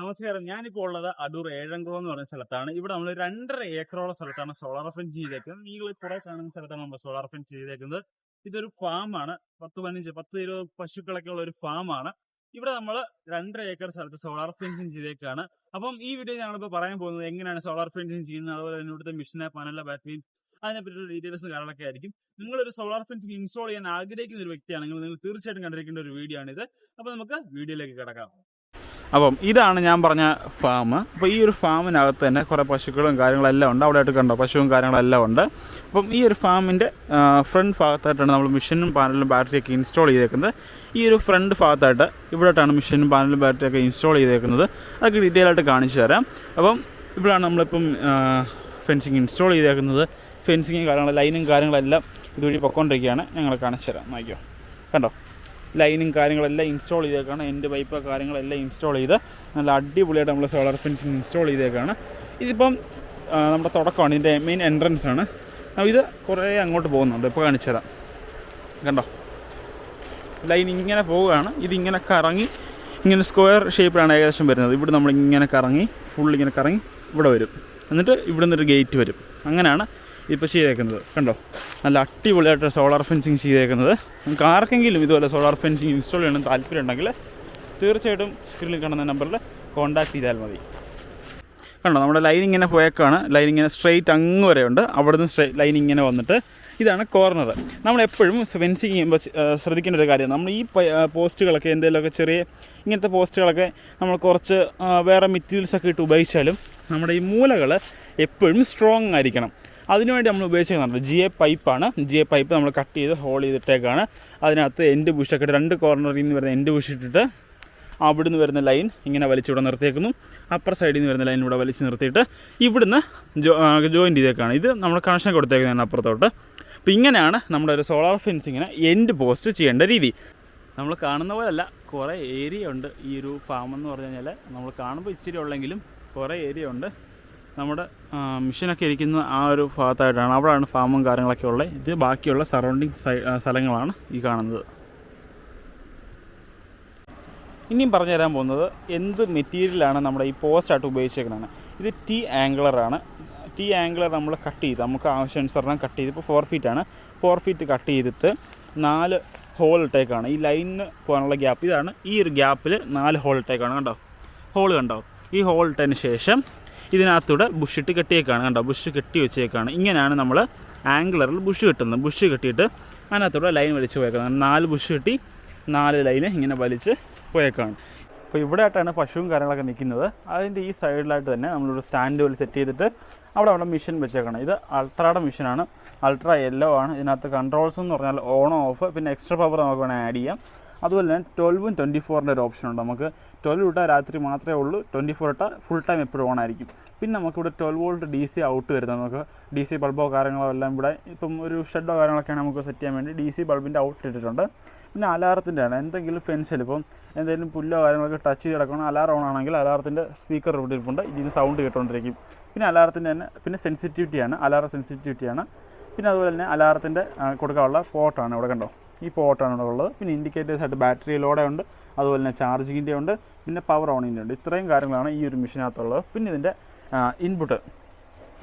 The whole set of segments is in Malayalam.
നമസ്കാരം. ഞാനിപ്പോൾ ഉള്ളത് അടൂർ ഏഴംകുളം എന്ന് പറയുന്ന സ്ഥലത്താണ്. ഇവിടെ നമ്മൾ 2.5 ഏക്കറോളം സ്ഥലത്താണ് സോളാർ ഫെൻസ് ചെയ്തേക്കുന്നത്. നിങ്ങൾ പുറേ കാണുന്ന സ്ഥലത്താണ് നമ്മൾ സോളാർ ഫെൻസ് ചെയ്തേക്കുന്നത്. ഇതൊരു ഫാമാണ്. 10-20 പശുക്കളൊക്കെ ഉള്ള ഒരു ഫാമാണ്. ഇവിടെ നമ്മൾ 2.5 ഏക്കർ സ്ഥലത്ത് സോളാർ ഫെൻസിങ് ചെയ്തേക്കാണ്. അപ്പം ഈ വീഡിയോ ഞങ്ങളിപ്പോൾ പറയാൻ പോകുന്നത് എങ്ങനെയാണ് സോളാർ ഫെൻസിങ് ചെയ്യുന്നത്, അതുപോലെ തന്നെ ഇവിടുത്തെ മെഷീനെ, പാനലിലെ ബാറ്ററിയും അതിനെപ്പറ്റിയുള്ള ഡീറ്റെയിൽസും കാര്യങ്ങളൊക്കെ ആയിരിക്കും. നിങ്ങളൊരു സോളാർ ഫെൻസിങ് ഇൻസ്റ്റാൾ ചെയ്യാൻ ആഗ്രഹിക്കുന്ന ഒരു വ്യക്തിയാണെങ്കിൽ നിങ്ങൾ തീർച്ചയായിട്ടും കണ്ടിരിക്കേണ്ട ഒരു വീഡിയോ ആണിത്. അപ്പോൾ നമുക്ക് വീഡിയോയിലേക്ക് കിടക്കാം. അപ്പം ഇതാണ് ഞാൻ പറഞ്ഞ ഫാം. അപ്പോൾ ഈ ഒരു ഫാമിനകത്ത് തന്നെ കുറേ പശുക്കളും കാര്യങ്ങളെല്ലാം ഉണ്ട്. അവിടെ ആയിട്ട് കണ്ടോ, പശുവും കാര്യങ്ങളെല്ലാം ഉണ്ട്. അപ്പം ഈ ഒരു ഫാമിൻ്റെ ഫ്രണ്ട് ഭാഗത്തായിട്ടാണ് നമ്മൾ മെഷീനും പാനലും ബാറ്ററിയൊക്കെ ഇൻസ്റ്റാൾ ചെയ്തേക്കുന്നത്. ഈ ഒരു ഫ്രണ്ട് ഭാഗത്തായിട്ട് ഇവിടെയായിട്ടാണ് മെഷീനും പാനലും ബാറ്ററിയൊക്കെ ഇൻസ്റ്റാൾ ചെയ്തേക്കുന്നത്. അതൊക്കെ ഡീറ്റെയിൽ ആയിട്ട് കാണിച്ചു തരാം. അപ്പം ഇവിടെയാണ് നമ്മളിപ്പം ഫെൻസിങ് ഇൻസ്റ്റാൾ ചെയ്തേക്കുന്നത്. ഫെൻസിങ് കാര്യങ്ങൾ, ലൈനും കാര്യങ്ങളെല്ലാം ഇതുവഴി പൊയ്ക്കൊണ്ടിരിക്കുകയാണ്. ഞങ്ങൾ കാണിച്ചു തരാം. നോക്കിയോ, കണ്ടോ, ലൈനും കാര്യങ്ങളെല്ലാം ഇൻസ്റ്റാൾ ചെയ്തേക്കാണ്. എൻ്റെ പൈപ്പ് കാര്യങ്ങളെല്ലാം ഇൻസ്റ്റാൾ ചെയ്ത് നല്ല അടിപൊളിയായിട്ട് നമ്മൾ സോളാർ ഫെൻസിങ് ഇൻസ്റ്റാൾ ചെയ്തേക്കാണ്. ഇതിപ്പം നമ്മുടെ തുടക്കമാണ്, ഇതിൻ്റെ മെയിൻ എൻട്രൻസ് ആണ്. ഇത് കുറേ അങ്ങോട്ട് പോകുന്നുണ്ട്. ഇപ്പോൾ കാണിച്ചു തരാം. കണ്ടോ, ലൈൻ ഇങ്ങനെ പോവുകയാണ്. ഇതിങ്ങനെ കറങ്ങി ഇങ്ങനെ സ്ക്വയർ ഷേപ്പിലാണ് ഏകദേശം വരുന്നത്. ഇവിടെ നമ്മളിങ്ങനെ കറങ്ങി ഫുൾ ഇങ്ങനെ കറങ്ങി ഇവിടെ വരും. എന്നിട്ട് ഇവിടെ നിന്നൊരു ഗേറ്റ് വരും. അങ്ങനെയാണ് ഇപ്പോൾ ചെയ്തേക്കുന്നത്. കണ്ടോ, നല്ല അടിപൊളിയായിട്ട് സോളാർ ഫെൻസിങ് ചെയ്തേക്കുന്നത്. നമുക്ക് ആർക്കെങ്കിലും ഇതുപോലെ സോളാർ ഫെൻസിങ് ഇൻസ്റ്റാൾ ചെയ്യണം താല്പര്യം ഉണ്ടെങ്കിൽ തീർച്ചയായിട്ടും സ്ക്രീനിൽ കാണുന്ന നമ്പറിൽ കോൺടാക്ട് ചെയ്താൽ മതി. കണ്ടോ, നമ്മുടെ ലൈൻ ഇങ്ങനെ പോയേക്കാണ്. ലൈൻ ഇങ്ങനെ സ്ട്രെയിറ്റ് അങ്ങ് വരെ ഉണ്ട്. അവിടെ നിന്ന് ലൈൻ ഇങ്ങനെ വന്നിട്ട് ഇതാണ് കോർണർ. നമ്മളെപ്പോഴും ഫെൻസിങ് ചെയ്യുമ്പോൾ ശ്രദ്ധിക്കേണ്ട ഒരു കാര്യമാണ്, നമ്മൾ ഈ പോസ്റ്റുകളൊക്കെ എന്തെങ്കിലുമൊക്കെ ചെറിയ ഇങ്ങനത്തെ പോസ്റ്റുകളൊക്കെ നമ്മൾ കുറച്ച് വേറെ മെറ്റീരിയൽസൊക്കെ ഇട്ട് ഉപയോഗിച്ചാലും നമ്മുടെ ഈ മൂലകൾ എപ്പോഴും സ്ട്രോങ് ആയിരിക്കണം. അതിനുവേണ്ടി നമ്മൾ ഉപയോഗിച്ചിരുന്നുണ്ട് GA പൈപ്പാണ്. GA പൈപ്പ് നമ്മൾ കട്ട് ചെയ്ത് ഹോൾ ചെയ്തിട്ടേക്കാണ്. അതിനകത്ത് എൻഡ് ബുഷൊക്കെ ഇട്ട് 2 കോർണറിൽ നിന്ന് വരുന്ന എൻഡ് ബുഷ് ഇട്ടിട്ട് അവിടുന്ന് വരുന്ന ലൈൻ ഇങ്ങനെ വലിച്ചിവിടെ നിർത്തിയേക്കുന്നു. അപ്പർ സൈഡിൽ നിന്ന് വരുന്ന ലൈൻ ഇവിടെ വലിച്ച് നിർത്തിയിട്ട് ഇവിടുന്ന് ജോയിൻ്റ് ചെയ്തേക്കാണ്. ഇത് നമ്മൾ കണക്ഷൻ കൊടുത്തേക്കുന്നതാണ് അപ്പുറത്തോട്ട്. അപ്പോൾ ഇങ്ങനെയാണ് നമ്മുടെ ഒരു സോളാർ ഫെൻസിങ്ങിന് എൻഡ് പോസ്റ്റ് ചെയ്യേണ്ട രീതി. നമ്മൾ കാണുന്ന പോലെയല്ല, കുറേ ഏരിയ ഉണ്ട് ഈ ഒരു ഫാം എന്ന് പറഞ്ഞു കഴിഞ്ഞാൽ. നമ്മൾ കാണുമ്പോൾ ഇച്ചിരി ഉള്ളെങ്കിലും കുറേ ഏരിയ ഉണ്ട്. നമ്മുടെ മെഷീനൊക്കെ ഇരിക്കുന്ന ആ ഒരു ഭാഗത്തായിട്ടാണ്. അവിടെയാണ് ഫാമും കാര്യങ്ങളൊക്കെ ഉള്ളത്. ഇത് ബാക്കിയുള്ള സറൗണ്ടിങ് സ്ഥലങ്ങളാണ് ഈ കാണുന്നത്. ഇനിയും പറഞ്ഞു തരാൻ പോകുന്നത് എന്ത് മെറ്റീരിയലാണ് നമ്മുടെ ഈ പോസ്റ്റായിട്ട് ഉപയോഗിച്ചേക്കുന്നതാണ്. ഇത് T ആംഗിളറാണ്. T ആംഗിളർ നമ്മൾ കട്ട് ചെയ്ത് നമുക്ക് ആവശ്യാനുസരണം കട്ട് ചെയ്ത്, ഇപ്പോൾ 4 ഫീറ്റാണ്. 4 ഫീറ്റ് കട്ട് ചെയ്തിട്ട് 4 ഹോൾ ഇട്ടേക്കാണ്. ഈ ലൈനിന് പോകാനുള്ള ഗ്യാപ്പ് ഇതാണ്. ഈ ഒരു ഗ്യാപ്പിൽ 4 ഹോൾ ഇട്ടേക്കാണ്. കണ്ടോ, ഹോൾ കണ്ടോ. ഈ ഹോൾ ഇട്ടതിന് ശേഷം ഇതിനകത്തൂടെ ബുഷ് ഇട്ട് കെട്ടിയേക്കാണ്. കണ്ടോ, ബുഷ് കെട്ടി വെച്ചേക്കാണ്. ഇങ്ങനെയാണ് നമ്മൾ ആംഗിളറിൽ ബുഷ് കെട്ടുന്നത്. ബുഷ് കെട്ടിയിട്ട് അതിനകത്തൂടെ ലൈൻ വലിച്ച് പോയേക്കാണ്. 4 ബുഷ് കെട്ടി 4 ലൈന് ഇങ്ങനെ വലിച്ച് പോയേക്കാണ്. അപ്പോൾ ഇവിടെ ആയിട്ടാണ് പശുവും കാര്യങ്ങളൊക്കെ നിൽക്കുന്നത്. അതിൻ്റെ ഈ സൈഡിലായിട്ട് തന്നെ നമ്മളൊരു സ്റ്റാൻഡ് പോലെ സെറ്റ് ചെയ്തിട്ട് അവിടെ മെഷീൻ വെച്ചേക്കണം. ഇത് അൾട്രയുടെ മെഷീനാണ്. അൾട്ര യെല്ലോ ആണ്. ഇതിനകത്ത് കൺട്രോൾസ് എന്ന് പറഞ്ഞാൽ ഓൺ ഓഫ്, പിന്നെ എക്സ്ട്രാ പവർ നമുക്ക് വേണമെങ്കിൽ ആഡ് ചെയ്യാം. അതുപോലെ തന്നെ 12ഉം 24ൻ്റെ ഒരു ഓപ്ഷൻ ഉണ്ട്. നമുക്ക് 12 ഇട്ടാൽ രാത്രി മാത്രമേ ഉള്ളൂ, 24 ഇട്ടാൽ ഫുൾ ടൈം എപ്പോഴും ഓൺ ആയിരിക്കും. പിന്നെ നമുക്കിവിടെ 12 വോൾട്ട് DC ഔട്ട് വരുന്നത്. നമുക്ക് DC ബൾബോ കാര്യങ്ങളോ എല്ലാം ഇവിടെ ഇപ്പം ഒരു ഷെഡോ കാര്യങ്ങളൊക്കെയാണ് നമുക്ക് സെറ്റ് ചെയ്യാൻ വേണ്ടി DC ബൾബിൻ്റെ ഔട്ട് ഇട്ടിട്ടുണ്ട്. പിന്നെ അലാറത്തിൻ്റെ ആണ്. എന്തെങ്കിലും ഫെൻസിൽ ഇപ്പം എന്തെങ്കിലും പുല്ലോ കാര്യങ്ങളൊക്കെ ടച്ച് ചെയ്ത് കിടക്കണം, അലാറം ഓൺ ആണെങ്കിൽ അലാറത്തിൻ്റെ സ്പീക്കർ ഇവിടെ ഇരിപ്പുണ്ട്. ഇതിന് സൗണ്ട് കേട്ടുകൊണ്ടിരിക്കും. പിന്നെ അലാറത്തിൻ്റെ തന്നെ പിന്നെ സെൻസിറ്റിവിറ്റിയാണ്, അലാറം സെൻസിറ്റിവിറ്റിയാണ്. പിന്നെ അതുപോലെ തന്നെ അലാറത്തിൻ്റെ കൊടുക്കാനുള്ള പോർട്ടാണ് ഇവിടെ. കണ്ടോ, ഈ പോർട്ടാണ് ഇവിടെ ഉള്ളത്. പിന്നെ ഇൻഡിക്കേറ്റേഴ്സായിട്ട് ബാറ്ററിയിലൂടെ ഉണ്ട്, അതുപോലെ തന്നെ ചാർജിങ്ങിൻ്റെ ഉണ്ട്, പിന്നെ പവർ ഓണിൻ്റെ ഉണ്ട്. ഇത്രയും കാര്യങ്ങളാണ് ഈ ഒരു മെഷീനകത്തുള്ളത്. പിന്നെ ഇതിൻ്റെ ഇൻപുട്ട്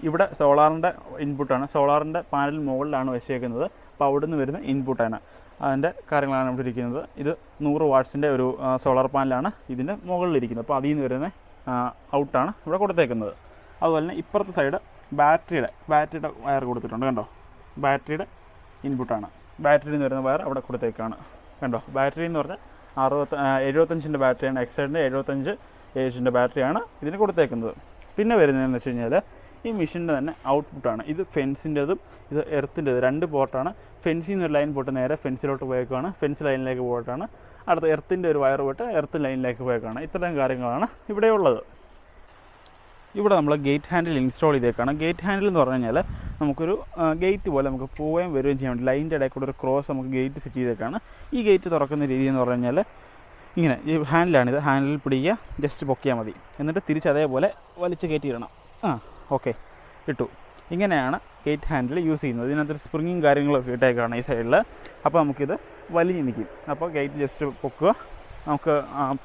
ഇവിടെ സോളാറിൻ്റെ ഇൻപുട്ടാണ്. സോളാറിൻ്റെ പാനൽ മുകളിലാണ് വെച്ചേക്കുന്നത്. അപ്പോൾ അവിടെ നിന്ന് വരുന്ന ഇൻപുട്ടാണ്. അതിൻ്റെ കാര്യങ്ങളാണ് ഇവിടെ ഇരിക്കുന്നത്. ഇത് 100 വാട്ട്സിൻ്റെ ഒരു സോളാർ പാനലാണ് ഇതിൻ്റെ മുകളിലിരിക്കുന്നത്. അപ്പോൾ അതിൽ നിന്ന് വരുന്ന ഔട്ടാണ് ഇവിടെ കൊടുത്തേക്കുന്നത്. അതുപോലെ തന്നെ ഇപ്പുറത്തെ സൈഡ് ബാറ്ററിയുടെ വയർ കൊടുത്തിട്ടുണ്ട്. കണ്ടോ, ബാറ്ററിയുടെ ഇൻപുട്ടാണ്. ബാറ്ററിയിൽ നിന്ന് വരുന്ന വയർ അവിടെ കൊടുത്തേക്കാണ്. കണ്ടോ, ബാറ്ററി എന്ന് പറഞ്ഞാൽ 75ൻ്റെ ബാറ്ററിയാണ്. എക്സൈഡിൻ്റെ 75 AH ബാറ്ററിയാണ് ഇതിന് കൊടുത്തേക്കുന്നത്. പിന്നെ വരുന്നതെന്ന് വെച്ച് കഴിഞ്ഞാൽ ഈ മെഷീൻ്റെ തന്നെ ഔട്ട്പുട്ടാണ്. ഇത് ഫെൻസിൻ്റെതും ഇത് എർത്തിൻ്റെത് 2 പോർട്ടാണ്. ഫെൻസിൽ നിന്ന് ഒരു ലൈൻ പോയിട്ട് നേരെ ഫെൻസിലോട്ട് പോയേക്കാണ്. ഫെൻസ് ലൈനിലേക്ക് പോയിട്ടാണ് അടുത്ത എർത്തിൻ്റെ ഒരു വയർ പോയിട്ട് എർത്ത് ലൈനിലേക്ക് പോയേക്കാണ്. ഇത്രയും കാര്യങ്ങളാണ് ഇവിടെ ഉള്ളത്. ഇവിടെ നമ്മൾ ഗേറ്റ് ഹാൻഡിൽ ഇൻസ്റ്റാൾ ചെയ്തേക്കാണ്. ഗേറ്റ് ഹാൻഡിൽ എന്ന് പറഞ്ഞു കഴിഞ്ഞാൽ നമുക്കൊരു ഗേറ്റ് പോലെ നമുക്ക് പോവുകയും വരികയും ചെയ്യാൻ വേണ്ടി ലൈനിൻ്റെ ഇടയിൽ കൂടെ ഒരു ക്രോസ് നമുക്ക് ഗേറ്റ് സെറ്റ് ചെയ്തേക്കാണ്. ഈ ഗേറ്റ് തുറക്കുന്ന രീതി എന്ന് പറഞ്ഞു കഴിഞ്ഞാൽ ഇങ്ങനെ ഈ ഹാൻഡിലാണിത്. ഹാൻഡിൽ പിടിക്കുക, ജസ്റ്റ് പൊക്കിയാൽ മതി. എന്നിട്ട് തിരിച്ച് അതേപോലെ വലിച്ച് കയറ്റിയിടണം. ഓക്കെ, ഇട്ടു. ഇങ്ങനെയാണ് ഗേറ്റ് ഹാൻഡിൽ യൂസ് ചെയ്യുന്നത്. ഇതിനകത്തൊരു സ്പ്രിങ്ങും കാര്യങ്ങളൊക്കെ ഇട്ടേക്കാണ് ഈ സൈഡിൽ. അപ്പോൾ നമുക്കിത് വലിഞ്ഞ് നിൽക്കും. അപ്പോൾ ഗേറ്റ് ജസ്റ്റ് പൊക്കുക, നമുക്ക്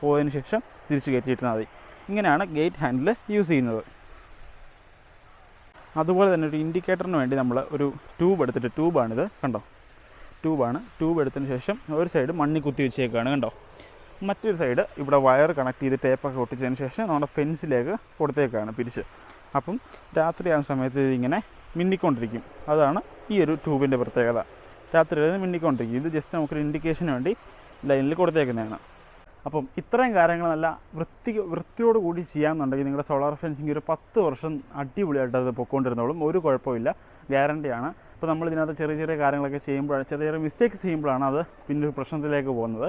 പോയതിന് ശേഷം തിരിച്ച് കയറ്റിയിട്ടാൽ മതി. ഇങ്ങനെയാണ് ഗേറ്റ് ഹാൻഡിൽ യൂസ് ചെയ്യുന്നത്. അതുപോലെ തന്നെ ഒരു ഇൻഡിക്കേറ്ററിന് വേണ്ടി നമ്മൾ ഒരു ട്യൂബ് എടുത്തിട്ട്, ട്യൂബാണിത് കണ്ടോ, ട്യൂബ് എടുത്തതിന് ശേഷം ഒരു സൈഡ് മണ്ണിൽ കുത്തി വെച്ചേക്കാണ് കണ്ടോ, മറ്റൊരു സൈഡ് ഇവിടെ വയർ കണക്ട് ചെയ്ത് ടേപ്പൊക്കെ ഒട്ടിച്ചതിന് ശേഷം നമ്മുടെ ഫെൻസിലേക്ക് കൊടുത്തേക്കാണ് പിരിച്ച്. അപ്പം രാത്രിയാകുന്ന സമയത്ത് ഇതിങ്ങനെ മിന്നിക്കൊണ്ടിരിക്കും. അതാണ് ഈ ഒരു ട്യൂബിൻ്റെ പ്രത്യേകത. രാത്രി മിന്നിക്കൊണ്ടിരിക്കും. ഇത് ജസ്റ്റ് നമുക്കൊരു ഇൻഡിക്കേഷന് വേണ്ടി ലൈനിൽ കൊടുത്തേക്കുന്നതാണ്. അപ്പം ഇത്രയും കാര്യങ്ങൾ നല്ല വൃത്തിയോടുകൂടി ചെയ്യാമെന്നുണ്ടെങ്കിൽ നിങ്ങളുടെ സോളാർ ഫെൻസിങ് ഒരു 10 വർഷം അടിപൊളിയായിട്ട് അത് പൊയ്ക്കൊണ്ടിരുന്നോളും. ഒരു കുഴപ്പമില്ല, ഗ്യാരണ്ടിയാണ്. അപ്പോൾ നമ്മൾ ഇതിനകത്ത് ചെറിയ ചെറിയ കാര്യങ്ങളൊക്കെ ചെയ്യുമ്പോഴാണ്, ചെറിയ ചെറിയ മിസ്റ്റേക്സ് ചെയ്യുമ്പോഴാണ് അത് പിന്നെ ഒരു പ്രശ്നത്തിലേക്ക് പോകുന്നത്.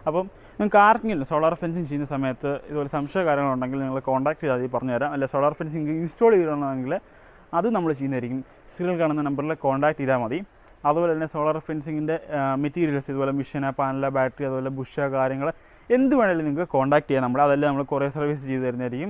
അപ്പം നിങ്ങൾക്ക് ആർക്കെങ്കിലും സോളാർ ഫെൻസിങ് ചെയ്യുന്ന സമയത്ത് ഇതുപോലെ സംശയ കാര്യങ്ങളുണ്ടെങ്കിൽ നിങ്ങൾ കോൺടാക്ട് ചെയ്താൽ പറഞ്ഞുതരാം. അല്ല സോളാർ ഫെൻസിങ് ഇൻസ്റ്റാൾ ചെയ്തിട്ടുണ്ടെങ്കിൽ അത് നമ്മൾ ചെയ്യുന്നതായിരിക്കും. സ്ക്രീനിൽ കാണുന്ന നമ്പറിൽ കോൺടാക്ട് ചെയ്താൽ മതി. അതുപോലെ തന്നെ സോളാർ ഫെൻസിങ്ങിൻ്റെ മെറ്റീരിയൽസ്, ഇതുപോലെ മിഷൻ, പാനൽ, ബാറ്ററി, അതുപോലെ ബുഷ് കാര്യങ്ങൾ എന്ത് വേണമെങ്കിലും നിങ്ങൾക്ക് കോൺടാക്ട് ചെയ്യാം. അതെല്ലാം നമ്മൾ കൊറിയർ സർവീസ് ചെയ്ത് തരുന്നതായിരിക്കും.